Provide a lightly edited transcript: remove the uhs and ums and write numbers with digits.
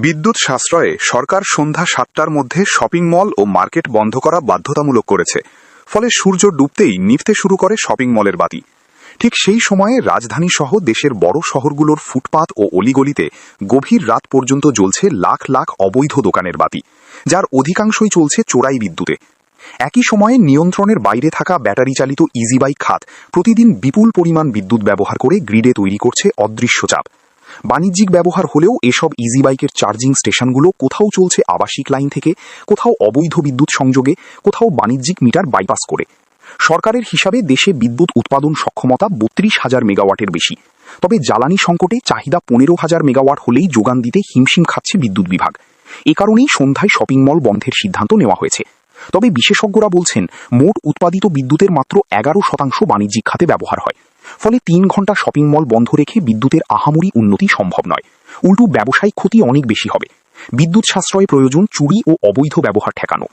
বিদ্যুৎ সাশ্রয়ে সরকার সন্ধ্যা ৭টার মধ্যে shopping mall ও market বন্ধ করা বাধ্যতামূলক করেছে। ফলে সূর্য ডুবতেই নিভতে শুরু করে শপিং মলের বাতি। ঠিক সেই সময়ে রাজধানী সহ দেশের বড় শহরগুলোর ফুটপাত ও অলিগলিতে গভীর রাত পর্যন্ত জ্বলছে লাখ লাখ অবৈধ দোকানের বাতি, যার অধিকাংশই চলছে চোরাই বিদ্যুতে। একই সময়ে নিয়ন্ত্রণের বাইরে থাকা ব্যাটারি চালিত ইজিবাইক খাত প্রতিদিন বিপুল পরিমাণ বিদ্যুৎ ব্যবহার করে গ্রিডে তৈরি করছে অদৃশ্য চাপ। বাণিজ্যিক ব্যবহার হলেও এসব ইজি বাইকের চার্জিং স্টেশনগুলো কোথাও চলছে আবাসিক লাইন থেকে, কোথাও অবৈধ বিদ্যুৎ সংযোগে, কোথাও বাণিজ্যিক মিটার বাইপাস করে। সরকারের হিসাবে দেশে বিদ্যুৎ উৎপাদন সক্ষমতা ৩২,০০০ মেগাওয়াটের বেশি। তবে জ্বালানি সংকটে চাহিদা ১৫,০০০ মেগাওয়াট হলেই যোগান দিতে হিমশিম খাচ্ছে বিদ্যুৎ বিভাগ। এ কারণেই সন্ধ্যায় শপিং মল বন্ধের সিদ্ধান্ত নেওয়া হয়েছে। তবে বিশেষজ্ঞরা বলছেন, মোট উৎপাদিত বিদ্যুতের মাত্র ১১% বাণিজ্যিক খাতে ব্যবহার হয়। ফলে ৩ ঘণ্টা শপিং মল বন্ধ রেখে বিদ্যুতের আহামরি উন্নতি সম্ভব নয়, উল্টো ব্যবসায়িক ক্ষতি অনেক বেশি হবে। বিদ্যুৎ সাশ্রয়ে প্রয়োজন চুরি ও অবৈধ ব্যবহার ঠেকানো।